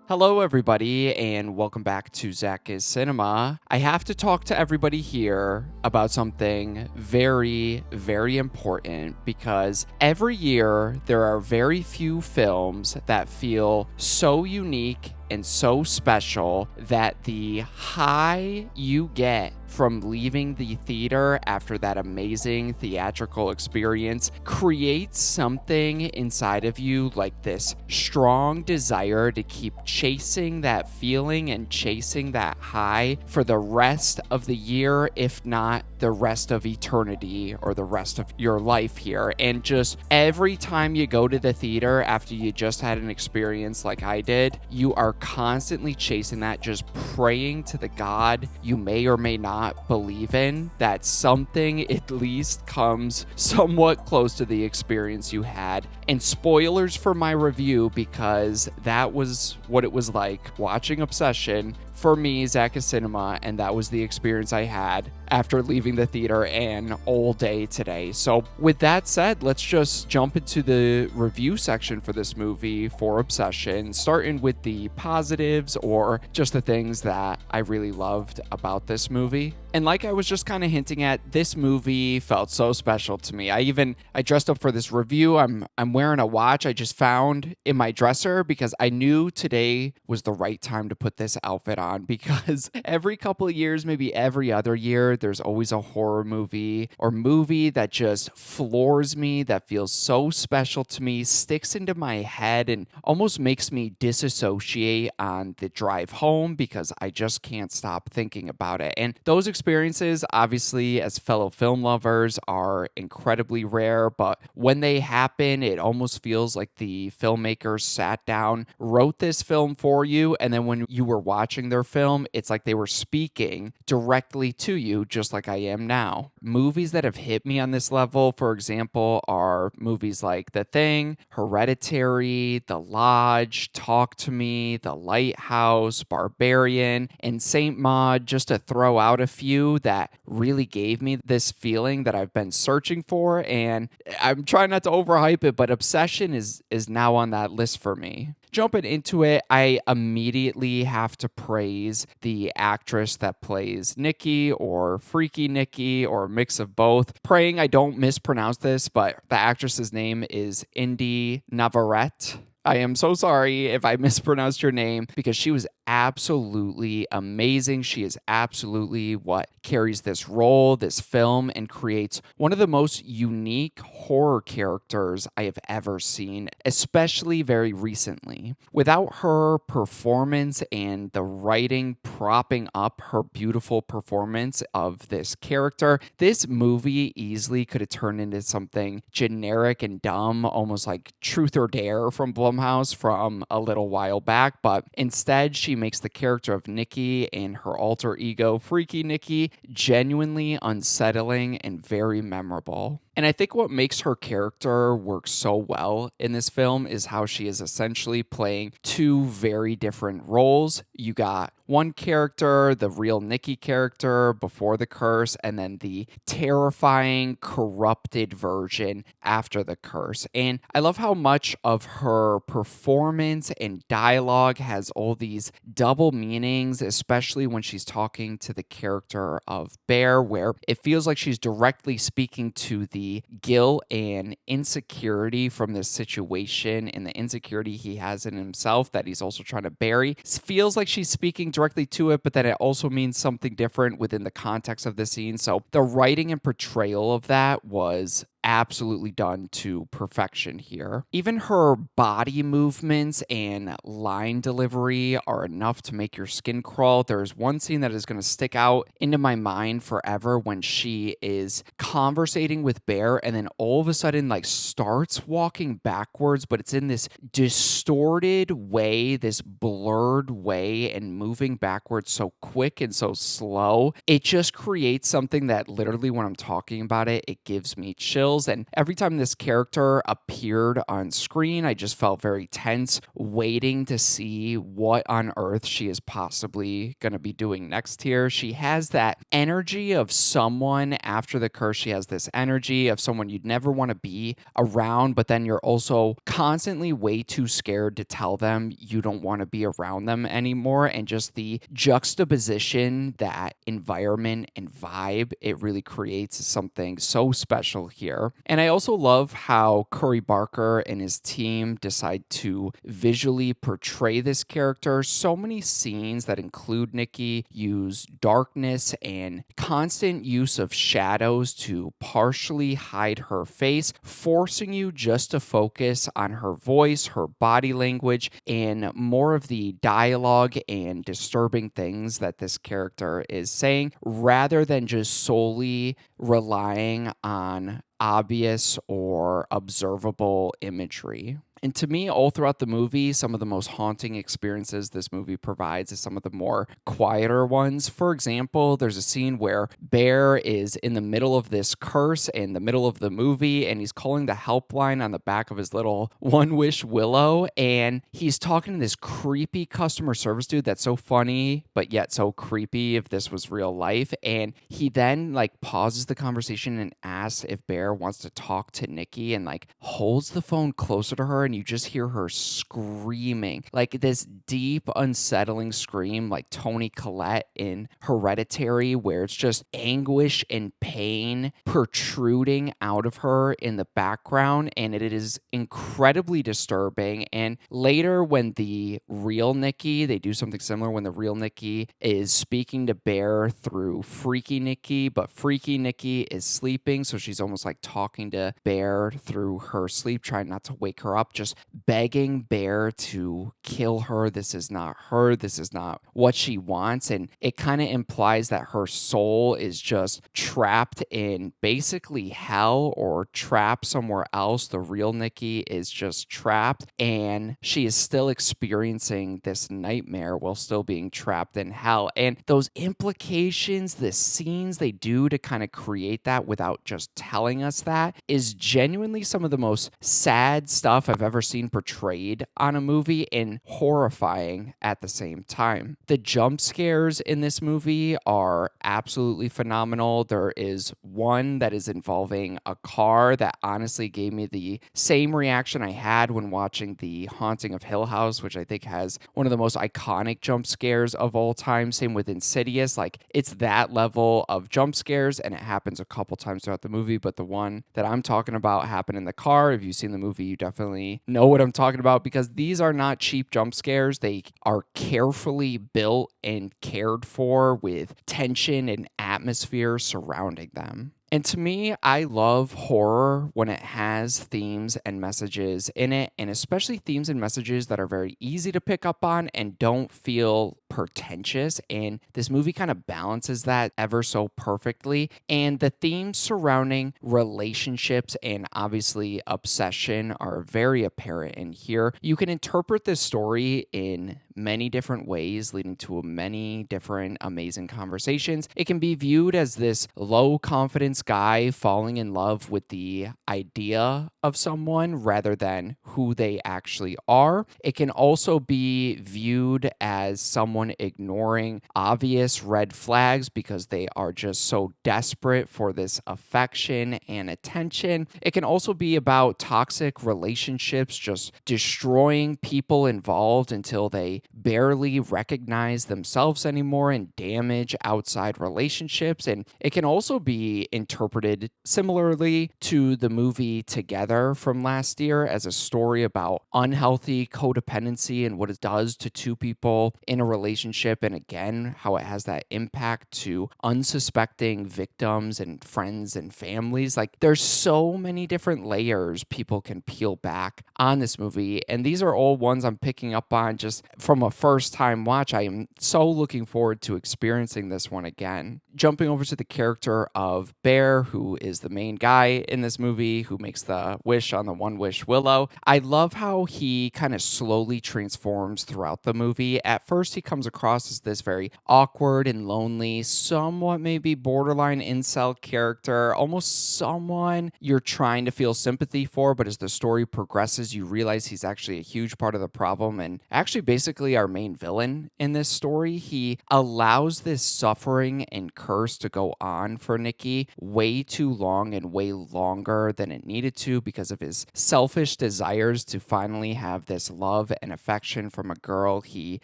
Hello, everybody, and welcome back to ZakIsCinema. I have to talk to everybody here about something very, very important because every year there are very few films that feel so unique and so special that the high you get from leaving the theater after that amazing theatrical experience creates something inside of you, like this strong desire to keep chasing that feeling and chasing that high for the rest of the year, if not the rest of eternity or the rest of your life here. And just every time you go to the theater after you just had an experience like I did, you are constantly chasing that, just praying to the God you may or may not believe in that something at least comes somewhat close to the experience you had. And spoilers for my review, because that was what it was like watching Obsession for me, ZakIsCinema, and that was the experience I had after leaving the theater and all day today. So with that said, let's just jump into the review section for this movie for Obsession, starting with the positives or just the things that I really loved about this movie. And like I was just kind of hinting at, this movie felt so special to me. I dressed up for this review. I'm wearing a watch I just found in my dresser because I knew today was the right time to put this outfit on, because every couple of years, maybe every other year, there's always a horror movie or movie that just floors me, that feels so special to me, sticks into my head, and almost makes me disassociate on the drive home because I just can't stop thinking about it. And those experiences, obviously, as fellow film lovers, are incredibly rare, but when they happen, it almost feels like the filmmakers sat down, wrote this film for you, and then when you were watching their film, it's like they were speaking directly to you, just like I am now. Movies that have hit me on this level, for example, are movies like The Thing, Hereditary, The Lodge, Talk to Me, The Lighthouse, Barbarian, and Saint Maud, just to throw out a few that really gave me this feeling that I've been searching for. And I'm trying not to overhype it, but Obsession is now on that list for me. Jumping into it, I immediately have to praise the actress that plays Nikki, or Freaky Nikki, or a mix of both. Praying I don't mispronounce this, but the actress's name is Indy Navarrete. I am so sorry if I mispronounced your name, because she was absolutely amazing. She is absolutely what carries this role, this film, and creates one of the most unique horror characters I have ever seen, especially very recently. Without her performance and the writing propping up her beautiful performance of this character, this movie easily could have turned into something generic and dumb, almost like Truth or Dare from Blumhouse from a little while back, but instead she makes the character of Nikki and her alter ego, Freaky Nikki, genuinely unsettling and very memorable. And I think what makes her character work so well in this film is how she is essentially playing two very different roles. You got one character, the real Nikki character before the curse, and then the terrifying, corrupted version after the curse. And I love how much of her performance and dialogue has all these double meanings, especially when she's talking to the character of Bear, where it feels like she's directly speaking to the guilt and insecurity from this situation and the insecurity he has in himself that he's also trying to bury. It feels like she's speaking directly to it, but then it also means something different within the context of the scene. So the writing and portrayal of that was absolutely done to perfection here. Even her body movements and line delivery are enough to make your skin crawl. There's one scene that is going to stick out into my mind forever when she is conversating with Bear and then all of a sudden like starts walking backwards, but it's in this distorted way, this blurred way, and moving backwards so quick and so slow. It just creates something that literally when I'm talking about it, it gives me chills. details. And every time this character appeared on screen, I just felt very tense, waiting to see what on earth she is possibly going to be doing next here. She has that energy of someone after the curse. She has this energy of someone you'd never want to be around, but then you're also constantly way too scared to tell them you don't want to be around them anymore. And just the juxtaposition, that environment and vibe it really creates is something so special here. And I also love how Curry Barker and his team decide to visually portray this character. So many scenes that include Nikki use darkness and constant use of shadows to partially hide her face, forcing you just to focus on her voice, her body language, and more of the dialogue and disturbing things that this character is saying, rather than just solely relying on obvious or observable imagery. And to me, all throughout the movie, some of the most haunting experiences this movie provides is some of the more quieter ones. For example, there's a scene where Bear is in the middle of this curse in the middle of the movie, and he's calling the helpline on the back of his little One Wish Willow, and he's talking to this creepy customer service dude that's so funny, but yet so creepy if this was real life. And he then pauses the conversation and asks if Bear wants to talk to Nikki, and holds the phone closer to her, and you just hear her screaming, this deep, unsettling scream, like Toni Collette in Hereditary, where it's just anguish and pain protruding out of her in the background, and it is incredibly disturbing. And later, when the real Nikki, they do something similar when the real Nikki is speaking to Bear through Freaky Nikki, but Freaky Nikki is sleeping, so she's almost talking to Bear through her sleep, trying not to wake her up, just begging Bear to kill her. This is not her. This is not what she wants. And it kind of implies that her soul is just trapped in basically hell, or trapped somewhere else. The real Nikki is just trapped, and she is still experiencing this nightmare while still being trapped in hell. And those implications, the scenes they do to kind of create that without just telling us that, is genuinely some of the most sad stuff I've ever seen portrayed on a movie, and horrifying at the same time. The jump scares in this movie are absolutely phenomenal. There is one that is involving a car that honestly gave me the same reaction I had when watching The Haunting of Hill House, which I think has one of the most iconic jump scares of all time. Same with Insidious. It's that level of jump scares, and it happens a couple times throughout the movie, but the one that I'm talking about happened in the car. If you've seen the movie, you definitely know what I'm talking about, because these are not cheap jump scares. They are carefully built and cared for with tension and atmosphere surrounding them. And to me, I love horror when it has themes and messages in it, and especially themes and messages that are very easy to pick up on and don't feel pretentious. And this movie kind of balances that ever so perfectly. And the themes surrounding relationships and obviously obsession are very apparent in here. You can interpret this story in many different ways, leading to many different amazing conversations. It can be viewed as this low confidence guy falling in love with the idea of someone rather than who they actually are. It can also be viewed as someone ignoring obvious red flags because they are just so desperate for this affection and attention. It can also be about toxic relationships just destroying people involved until they barely recognize themselves anymore and damage outside relationships. And it can also be interpreted similarly to the movie Together from last year as a story about unhealthy codependency and what it does to two people in a relationship, and again, how it has that impact to unsuspecting victims and friends and families. There's so many different layers people can peel back on this movie, and these are all ones I'm picking up on just from from a first time watch, I am so looking forward to experiencing this one again. Jumping over to the character of Bear, who is the main guy in this movie, who makes the wish on the One Wish Willow. I love how he kind of slowly transforms throughout the movie. At first, he comes across as this very awkward and lonely, somewhat maybe borderline incel character, almost someone you're trying to feel sympathy for, but as the story progresses, you realize he's actually a huge part of the problem and actually basically our main villain in this story. He allows this suffering and curse to go on for Nikki way too long and way longer than it needed to because of his selfish desires to finally have this love and affection from a girl he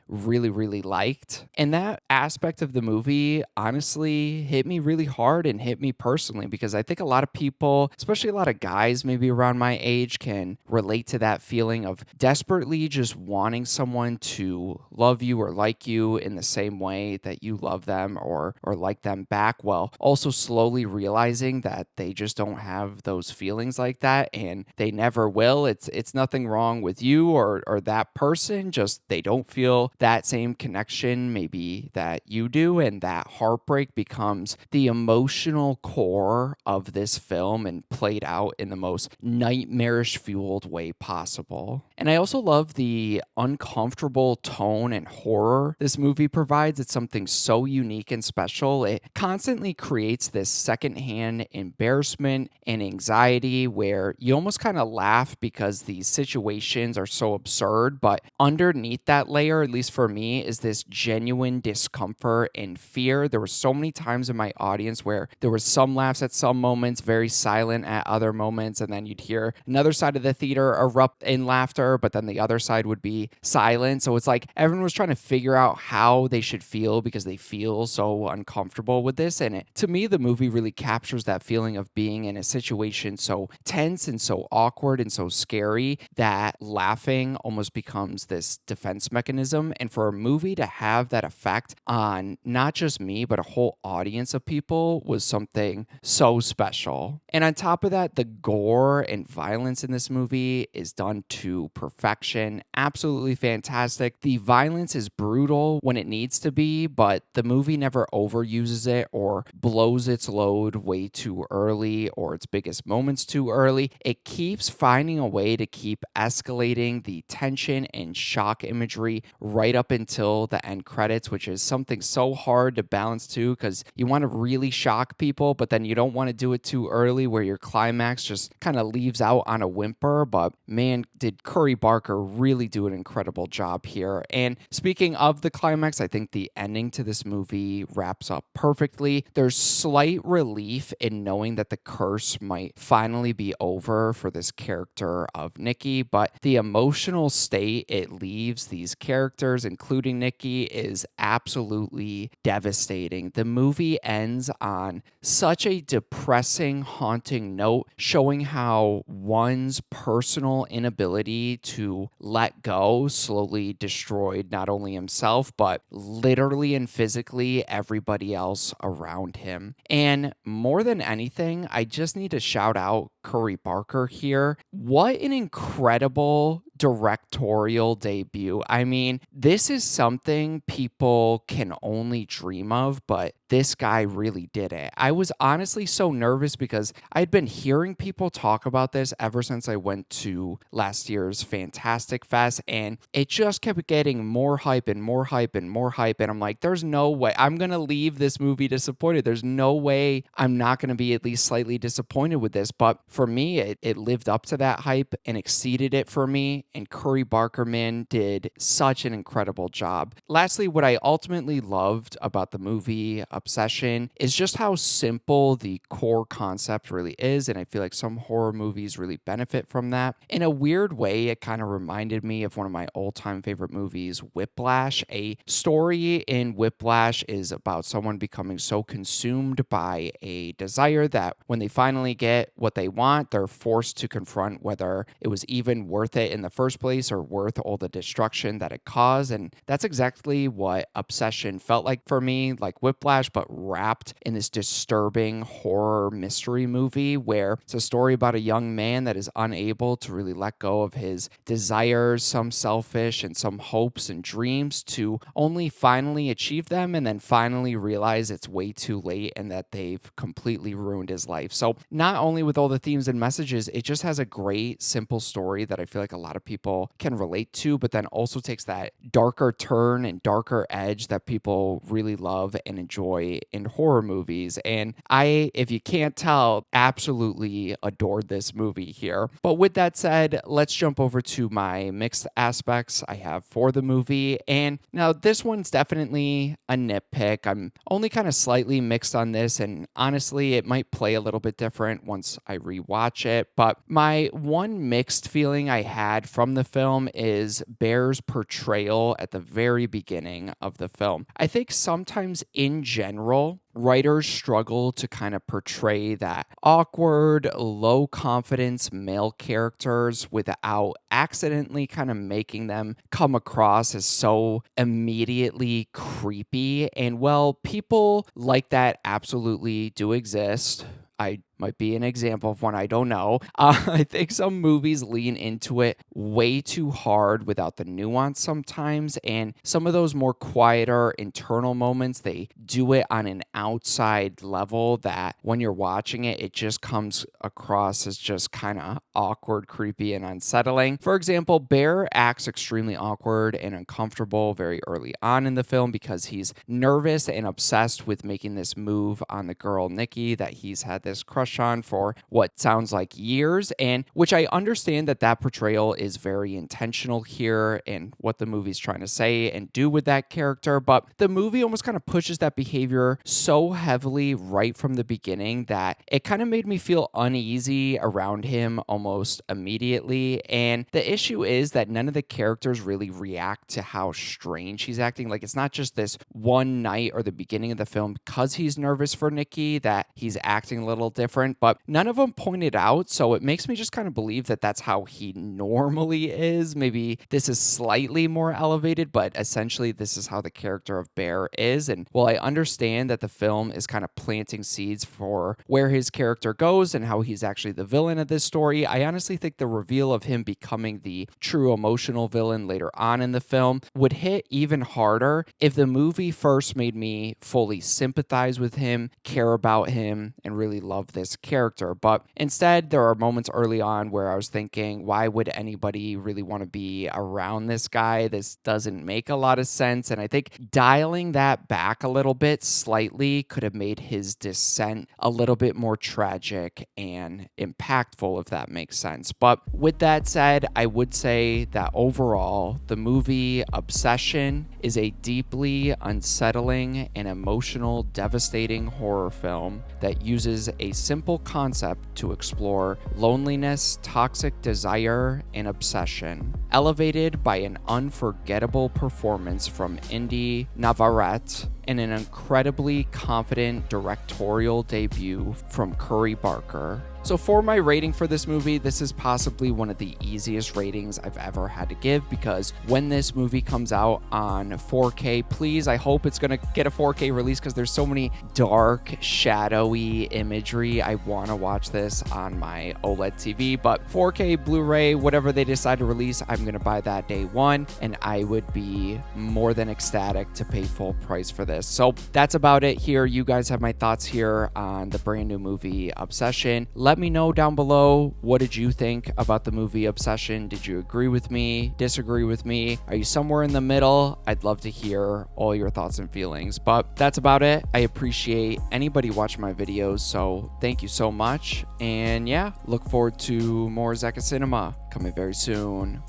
really, really liked. And that aspect of the movie honestly hit me really hard and hit me personally because I think a lot of people, especially a lot of guys maybe around my age, can relate to that feeling of desperately just wanting someone to love you or like you in the same way that you love them or like them back, while also slowly realizing that they just don't have those feelings like that and they never will. It's nothing wrong with you or that person, just they don't feel that same connection maybe that you do, and that heartbreak becomes the emotional core of this film and played out in the most nightmarish fueled way possible. And I also love the uncomfortable tone and horror this movie provides. It's something so unique and special. It constantly creates this secondhand embarrassment and anxiety where you almost kind of laugh because these situations are so absurd, but underneath that layer, at least for me, is this genuine discomfort and fear. There were so many times in my audience where there were some laughs at some moments, very silent at other moments, and then you'd hear another side of the theater erupt in laughter, but then the other side would be silent. So it's like everyone was trying to figure out how they should feel because they feel so uncomfortable with this. And to me, the movie really captures that feeling of being in a situation so tense and so awkward and so scary that laughing almost becomes this defense mechanism. And for a movie to have that effect on not just me, but a whole audience of people was something so special. And on top of that, the gore and violence in this movie is done to perfection. Absolutely fantastic. The violence is brutal when it needs to be, but the movie never overuses it or blows its load way too early or its biggest moments too early. It keeps finding a way to keep escalating the tension and shock imagery right up until the end credits, which is something so hard to balance too, because you want to really shock people, but then you don't want to do it too early where your climax just kind of leaves out on a whimper. But man, did Curry Barker really do an incredible job here. And speaking of the climax, I think the ending to this movie wraps up perfectly. There's slight relief in knowing that the curse might finally be over for this character of Nikki, but the emotional state it leaves these characters, including Nikki, is absolutely devastating. The movie ends on such a depressing, haunting note, showing how one's personal inability to let go slowly destroyed not only himself, but literally and physically everybody else around him. And more than anything, I just need to shout out Curry Barker here. What an incredible directorial debut. I mean, this is something people can only dream of, but this guy really did it. I was honestly so nervous because I'd been hearing people talk about this ever since I went to last year's Fantastic Fest, and it just kept getting more hype and more hype and more hype. And I'm like, there's no way I'm going to leave this movie disappointed. There's no way I'm not going to be at least slightly disappointed with this. But for me, it lived up to that hype and exceeded it for me. And Curry Barkerman did such an incredible job. Lastly, what I ultimately loved about the movie Obsession is just how simple the core concept really is. And I feel like some horror movies really benefit from that. In a weird way, it kind of reminded me of one of my all-time favorite movies, Whiplash. A story in Whiplash is about someone becoming so consumed by a desire that when they finally get what they want, they're forced to confront whether it was even worth it in the first place are worth all the destruction that it caused. And that's exactly what Obsession felt like for me, like Whiplash, but wrapped in this disturbing horror mystery movie where it's a story about a young man that is unable to really let go of his desires, some selfish and some hopes and dreams, to only finally achieve them and then finally realize it's way too late and that they've completely ruined his life. So not only with all the themes and messages, it just has a great, simple story that I feel like a lot of people can relate to, but then also takes that darker turn and darker edge that people really love and enjoy in horror movies. And I, if you can't tell, absolutely adored this movie here. But with that said, let's jump over to my mixed aspects I have for the movie. And now this one's definitely a nitpick. I'm only kind of slightly mixed on this, and honestly, it might play a little bit different once I rewatch it. But my one mixed feeling I had from the film is Bear's portrayal at the very beginning of the film. I think sometimes in general, writers struggle to kind of portray that awkward, low confidence male characters without accidentally kind of making them come across as so immediately creepy. And well, people like that absolutely do exist. I might be an example of one, I don't know. I think some movies lean into it way too hard without the nuance sometimes, and some of those more quieter internal moments, they do it on an outside level that when you're watching it, it just comes across as just kind of awkward, creepy, and unsettling. For example, Bear acts extremely awkward and uncomfortable very early on in the film because he's nervous and obsessed with making this move on the girl Nikki that he's had this crush on for what sounds like years, and which I understand that portrayal is very intentional here and what the movie's trying to say and do with that character, but the movie almost kind of pushes that behavior so heavily right from the beginning that it kind of made me feel uneasy around him almost immediately. And the issue is that none of the characters really react to how strange he's acting. Like, it's not just this one night or the beginning of the film because he's nervous for Nikki that he's acting a little different, but none of them pointed out, so it makes me just kind of believe that that's how he normally is. Maybe this is slightly more elevated, but essentially this is how the character of Bear is. And while I understand that the film is kind of planting seeds for where his character goes and how he's actually the villain of this story, I honestly think the reveal of him becoming the true emotional villain later on in the film would hit even harder if the movie first made me fully sympathize with him, care about him, and really love this character. But instead, there are moments early on where I was thinking, why would anybody really want to be around this guy? This doesn't make a lot of sense. And I think dialing that back a little bit slightly could have made his descent a little bit more tragic and impactful, if that makes sense. But with that said, I would say that overall, the movie Obsession is a deeply unsettling and emotional, devastating horror film that uses a simple concept to explore loneliness, toxic desire, and obsession, elevated by an unforgettable performance from Indy Navarrete and an incredibly confident directorial debut from Curry Barker. So for my rating for this movie, this is possibly one of the easiest ratings I've ever had to give, because when this movie comes out on 4K, please, I hope it's going to get a 4K release because there's so many dark, shadowy imagery. I want to watch this on my OLED TV, but 4K Blu-ray, whatever they decide to release, I'm going to buy that day one, and I would be more than ecstatic to pay full price for this. So that's about it here. You guys have my thoughts here on the brand new movie Obsession. Let me know down below, what did you think about the movie Obsession? Did you agree with me? Disagree with me? Are you somewhere in the middle? I'd love to hear all your thoughts and feelings. But that's about it. I appreciate anybody watching my videos, so thank you so much. And yeah, look forward to more ZakIsCinema coming very soon.